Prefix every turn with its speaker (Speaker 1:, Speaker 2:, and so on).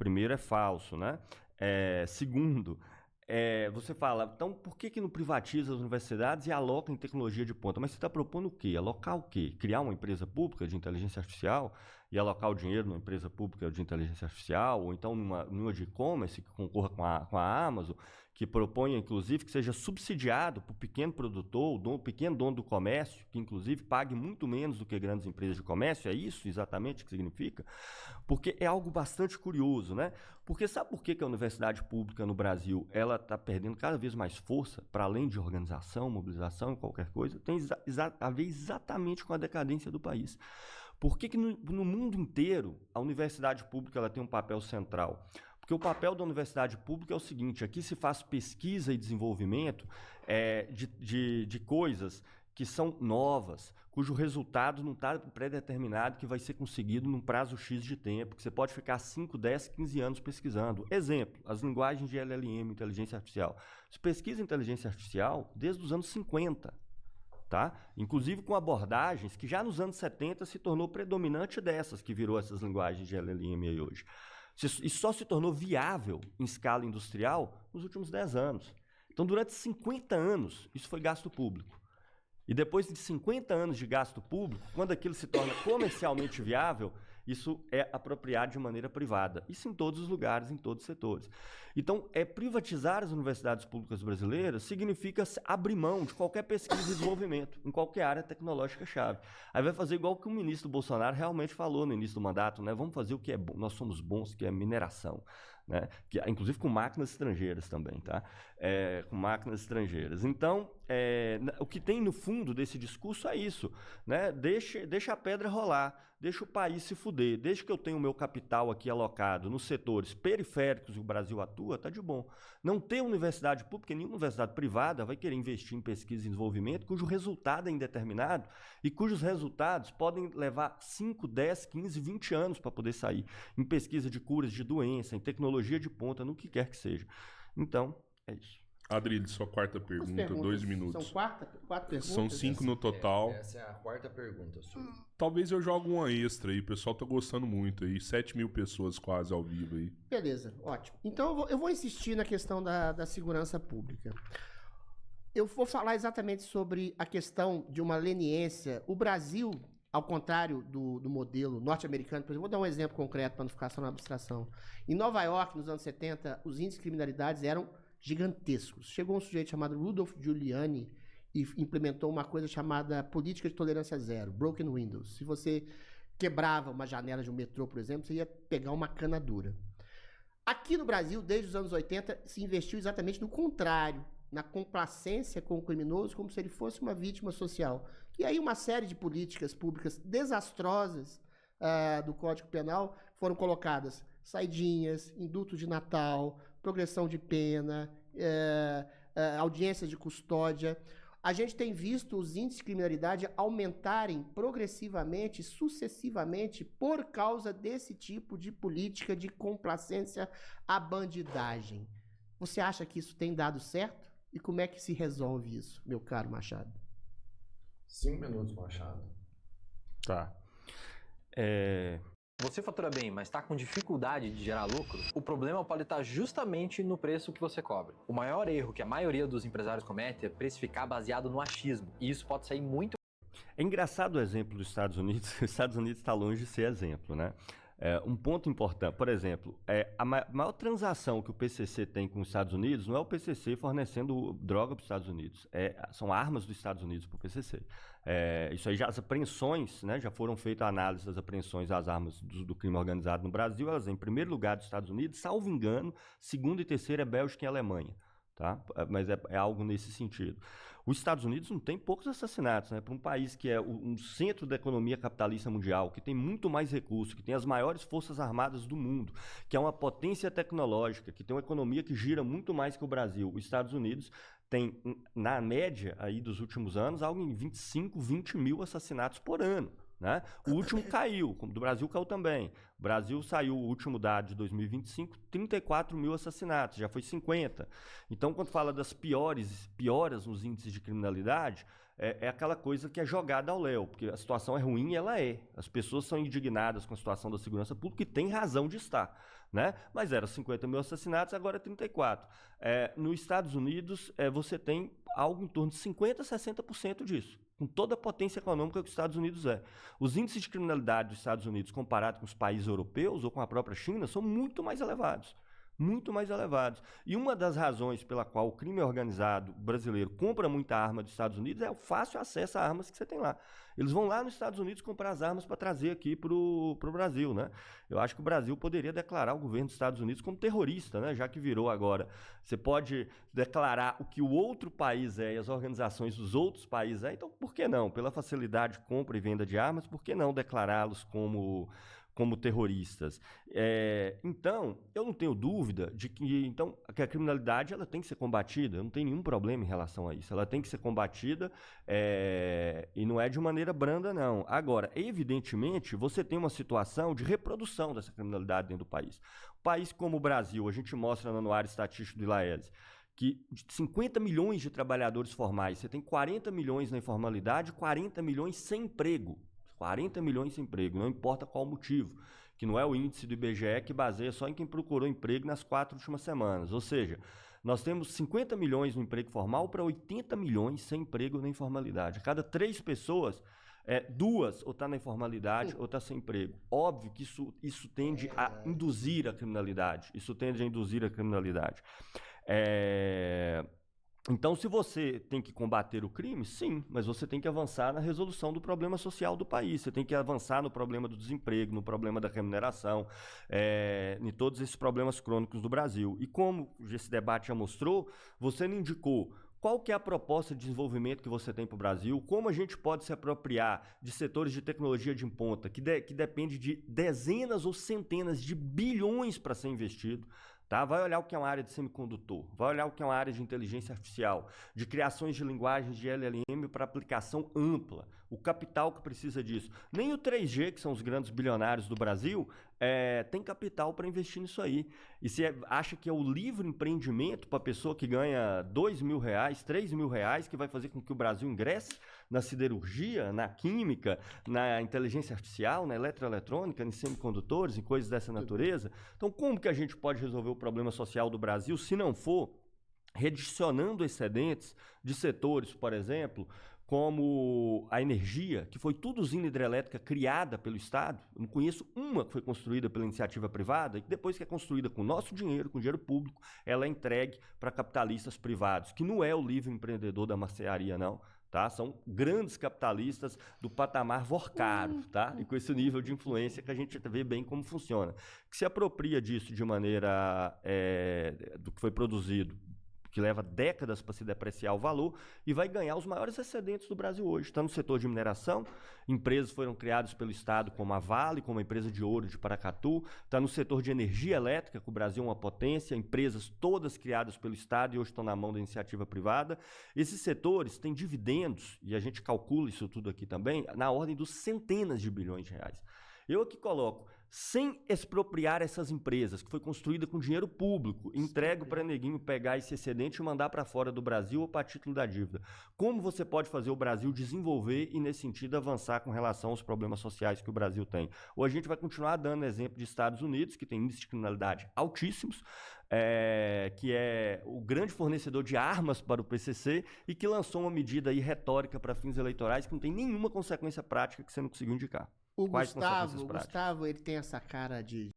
Speaker 1: primeiro é falso, né? Segundo, você fala, então por que não privatiza as universidades e aloca em tecnologia de ponta? Mas você está propondo o quê? Alocar o quê? Criar uma empresa pública de inteligência artificial e alocar o dinheiro numa empresa pública de inteligência artificial, ou então numa de e-commerce que concorra com a Amazon, que proponha, inclusive, que seja subsidiado para o pequeno produtor, o pequeno dono do comércio, que, inclusive, pague muito menos do que grandes empresas de comércio. É isso exatamente que significa? Porque é algo bastante curioso, né? Porque sabe por que a universidade pública no Brasil ela está perdendo cada vez mais força, para além de organização, mobilização e qualquer coisa? Tem a ver exatamente com a decadência do país. Por que no mundo inteiro a universidade pública ela tem um papel central? Porque o papel da universidade pública é o seguinte: aqui se faz pesquisa e desenvolvimento de coisas que são novas, cujo resultado não está pré-determinado, que vai ser conseguido num prazo X de tempo, que você pode ficar 5, 10, 15 anos pesquisando. Exemplo, as linguagens de LLM, inteligência artificial. Se pesquisa inteligência artificial desde os anos 50. Tá? Inclusive com abordagens que já nos anos 70 se tornou predominante dessas, que virou essas linguagens de LLM aí hoje. E só se tornou viável em escala industrial nos últimos 10 anos. Então, durante 50 anos, isso foi gasto público. E depois de 50 anos de gasto público, quando aquilo se torna comercialmente viável, isso é apropriado de maneira privada. Isso em todos os lugares, em todos os setores. Então, privatizar as universidades públicas brasileiras significa abrir mão de qualquer pesquisa e desenvolvimento, em qualquer área tecnológica-chave. Aí vai fazer igual que o ministro Bolsonaro realmente falou no início do mandato, né? Vamos fazer o que é bom, nós somos bons, que é mineração. Né? Inclusive com máquinas estrangeiras também, tá? Com máquinas estrangeiras. Então, o que tem no fundo desse discurso é isso, né? Deixa a pedra rolar, deixa o país se fuder, desde que eu tenha o meu capital aqui alocado nos setores periféricos que o Brasil atua, tá de bom. Não ter universidade pública, nenhuma universidade privada vai querer investir em pesquisa e desenvolvimento cujo resultado é indeterminado e cujos resultados podem levar 5, 10, 15, 20 anos para poder sair em pesquisa de curas de doença, em tecnologia de ponta, no que quer que seja. Então, é isso.
Speaker 2: Adrilho, sua quarta pergunta, 2 minutos.
Speaker 3: São quatro perguntas?
Speaker 2: São 5 no total.
Speaker 4: Essa é a quarta pergunta sua.
Speaker 2: Talvez eu jogue uma extra aí, o pessoal tá gostando muito aí. 7.000 pessoas quase ao vivo aí.
Speaker 3: Beleza, ótimo. Então eu vou insistir na questão da segurança pública. Eu vou falar exatamente sobre a questão de uma leniência. O Brasil, ao contrário do modelo norte-americano, por exemplo, vou dar um exemplo concreto para não ficar só na abstração. Em Nova York, nos anos 70, os índices de criminalidade eram gigantescos. Chegou um sujeito chamado Rudolph Giuliani e implementou uma coisa chamada política de tolerância zero, broken windows. Se você quebrava uma janela de um metrô, por exemplo, você ia pegar uma cana dura. Aqui no Brasil, desde os anos 80, se investiu exatamente no contrário, na complacência com o criminoso, como se ele fosse uma vítima social. E aí uma série de políticas públicas desastrosas do Código Penal foram colocadas: saidinhas, indulto de Natal, progressão de pena, audiências de custódia. A gente tem visto os índices de criminalidade aumentarem progressivamente, sucessivamente, por causa desse tipo de política de complacência à bandidagem. Você acha que isso tem dado certo? E como é que se resolve isso, meu caro Machado?
Speaker 4: 5 minutos, Machado.
Speaker 1: Tá.
Speaker 5: Você fatura bem, mas está com dificuldade de gerar lucro? O problema pode estar justamente no preço que você cobra. O maior erro que a maioria dos empresários comete é precificar baseado no achismo. E isso pode sair muito...
Speaker 1: É engraçado o exemplo dos Estados Unidos. Os Estados Unidos está longe de ser exemplo, né? Um ponto importante, por exemplo, a maior transação que o PCC tem com os Estados Unidos não é o PCC fornecendo droga para os Estados Unidos, são armas dos Estados Unidos para o PCC. Isso aí, as apreensões, né, já foram feitas a análise das apreensões das armas do crime organizado no Brasil, elas em primeiro lugar dos Estados Unidos, salvo engano, segundo e terceiro é Bélgica e Alemanha. Tá? Mas é algo nesse sentido. Os Estados Unidos não tem poucos assassinatos, né? Para um país que é um centro da economia capitalista mundial, que tem muito mais recursos, que tem as maiores forças armadas do mundo, que é uma potência tecnológica, que tem uma economia que gira muito mais que o Brasil. Os Estados Unidos tem, na média aí dos últimos anos, algo em 25, 20 mil assassinatos por ano. né? O último caiu, como do Brasil caiu também. O Brasil saiu, o último dado de 2025, 34 mil assassinatos, já foi 50. Então, quando fala das pioras nos índices de criminalidade, é aquela coisa que é jogada ao léu, porque a situação é ruim e ela é. As pessoas são indignadas com a situação da segurança pública e têm razão de estar, né? Mas era 50 mil assassinatos, agora é 34. Nos Estados Unidos, você tem algo em torno de 50% a 60% disso, com toda a potência econômica que os Estados Unidos é. Os índices de criminalidade dos Estados Unidos, comparado com os países europeus ou com a própria China, são muito mais elevados. Muito mais elevados. E uma das razões pela qual o crime organizado brasileiro compra muita arma dos Estados Unidos é o fácil acesso a armas que você tem lá. Eles vão lá nos Estados Unidos comprar as armas para trazer aqui para o Brasil, né? Eu acho que o Brasil poderia declarar o governo dos Estados Unidos como terrorista, né? Já que virou agora. Você pode declarar o que o outro país é e as organizações dos outros países é, então por que não? Pela facilidade de compra e venda de armas, por que não declará-los como terroristas? Então, eu não tenho dúvida de que a criminalidade ela tem que ser combatida, eu não tenho nenhum problema em relação a isso, ela tem que ser combatida e não é de maneira branda, não. Agora, evidentemente, você tem uma situação de reprodução dessa criminalidade dentro do país. Um país como o Brasil, a gente mostra no Anuário Estatístico do ILAESE, que de 50 milhões de trabalhadores formais, você tem 40 milhões na informalidade, 40 milhões sem emprego. 40 milhões sem emprego, não importa qual o motivo, que não é o índice do IBGE que baseia só em quem procurou emprego nas 4 últimas semanas. Ou seja, nós temos 50 milhões no emprego formal para 80 milhões sem emprego na informalidade. A cada 3 pessoas, 2 ou está na informalidade ou está sem emprego. Óbvio que isso tende a induzir a criminalidade. Então, se você tem que combater o crime, sim, mas você tem que avançar na resolução do problema social do país, você tem que avançar no problema do desemprego, no problema da remuneração, em todos esses problemas crônicos do Brasil. E como esse debate já mostrou, você me indicou qual que é a proposta de desenvolvimento que você tem para o Brasil, como a gente pode se apropriar de setores de tecnologia de ponta, que depende de dezenas ou centenas de bilhões para ser investido. Tá? Vai olhar o que é uma área de semicondutor, vai olhar o que é uma área de inteligência artificial, de criações de linguagens de LLM para aplicação ampla, o capital que precisa disso. Nem o 3G, que são os grandes bilionários do Brasil, tem capital para investir nisso aí. E você acha que é o livre empreendimento para a pessoa que ganha R$2.000, R$3.000, que vai fazer com que o Brasil ingresse na siderurgia, na química, na inteligência artificial, na eletroeletrônica, em semicondutores, em coisas dessa natureza? Então, como que a gente pode resolver o problema social do Brasil se não for redicionando excedentes de setores, por exemplo, como a energia, que foi tudo usina hidrelétrica criada pelo Estado? Eu não conheço uma que foi construída pela iniciativa privada e que depois que é construída com nosso dinheiro, com dinheiro público, ela é entregue para capitalistas privados, que não é o livre empreendedor da marcearia, não. Tá? São grandes capitalistas do patamar Vorcaro, tá? E com esse nível de influência que a gente vê bem como funciona. Que se apropria disso de maneira do que foi produzido, que leva décadas para se depreciar o valor e vai ganhar os maiores excedentes do Brasil hoje. Está no setor de mineração, empresas foram criadas pelo Estado como a Vale, como a empresa de ouro de Paracatu. Está no setor de energia elétrica, que o Brasil é uma potência, empresas todas criadas pelo Estado e hoje estão na mão da iniciativa privada. Esses setores têm dividendos, e a gente calcula isso tudo aqui também, na ordem dos centenas de bilhões de reais. Eu aqui coloco, sem expropriar essas empresas, que foi construída com dinheiro público, entregue para neguinho pegar esse excedente e mandar para fora do Brasil ou para título da dívida. Como você pode fazer o Brasil desenvolver e, nesse sentido, avançar com relação aos problemas sociais que o Brasil tem? Ou a gente vai continuar dando exemplo de Estados Unidos, que tem índices de criminalidade altíssimos, que é o grande fornecedor de armas para o PCC e que lançou uma medida aí retórica para fins eleitorais que não tem nenhuma consequência prática que você não conseguiu indicar.
Speaker 3: O Gustavo, ele tem essa cara de